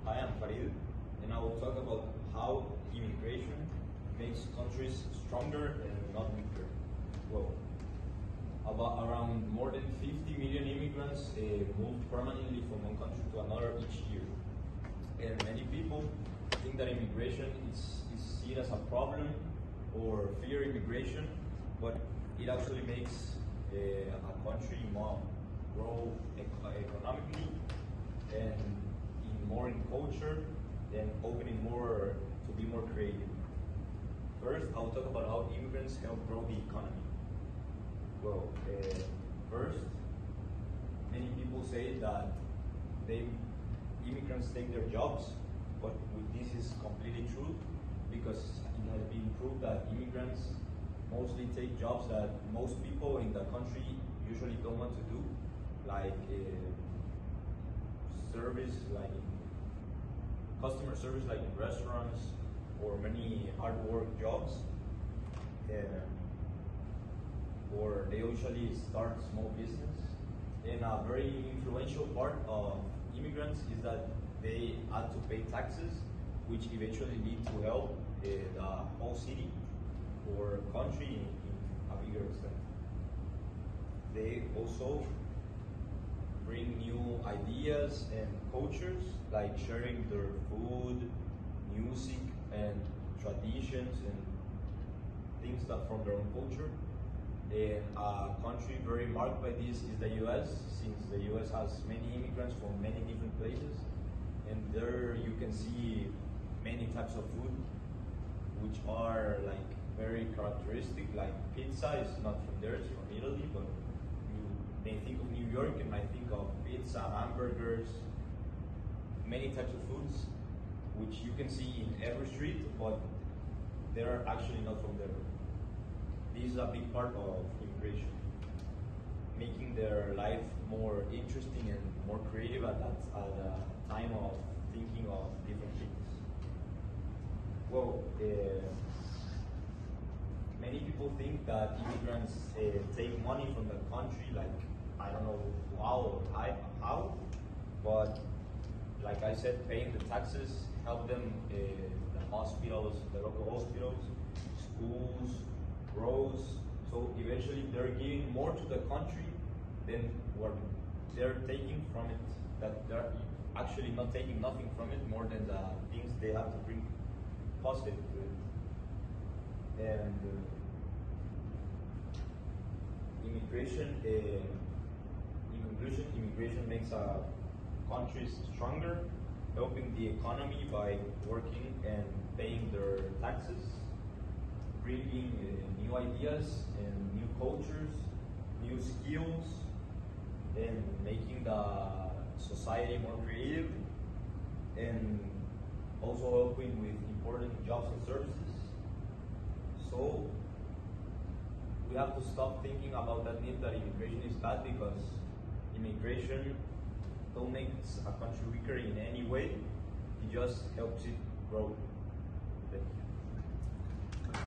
Hi, I'm Farid, and I will talk about how immigration makes countries stronger and not weaker. Well, about around more than 50 million immigrants move permanently from one country to another each year. And many people think that immigration is seen as a problem or fear immigration, but it actually makes a country more grow economically and more in culture and opening more to be more creative. First, I'll talk about how immigrants help grow the economy. Well, first, many people say that immigrants take their jobs, but this is completely true because it has been proved that immigrants mostly take jobs that most people in the country usually don't want to do, like service, like customer service, like in restaurants, or many hard work jobs. Or they usually start small business. And a very influential part of immigrants is that they had to pay taxes, which eventually lead to help the whole city or country in a bigger extent. They also bring new ideas and cultures, like sharing their food, music, and traditions and things that from their own culture. And a country very marked by this is the US, since the US has many immigrants from many different places. And there you can see many types of food, which are like very characteristic, like pizza is not from there, it's from Italy, but you may think of New York and might think of pizza, hamburgers, many types of foods, which you can see in every street, but they're actually not from there. This is a big part of immigration, making their life more interesting and more creative at a time of thinking of different things. Well, many people think that immigrants take money from the country, like, I don't know how, but like I said, paying the taxes help them, the hospitals, the local hospitals, schools, roads. So eventually they're giving more to the country than what they're taking from it. That they're actually not taking nothing from it more than the things they have to bring positive to it. And in conclusion, immigration makes countries stronger, helping the economy by working and paying their taxes, bringing new ideas and new cultures, new skills, and making the society more creative, and also helping with important jobs and services. So we have to stop thinking about that need that immigration is bad, because immigration don't make a country weaker in any way. It just helps it grow. Thank you.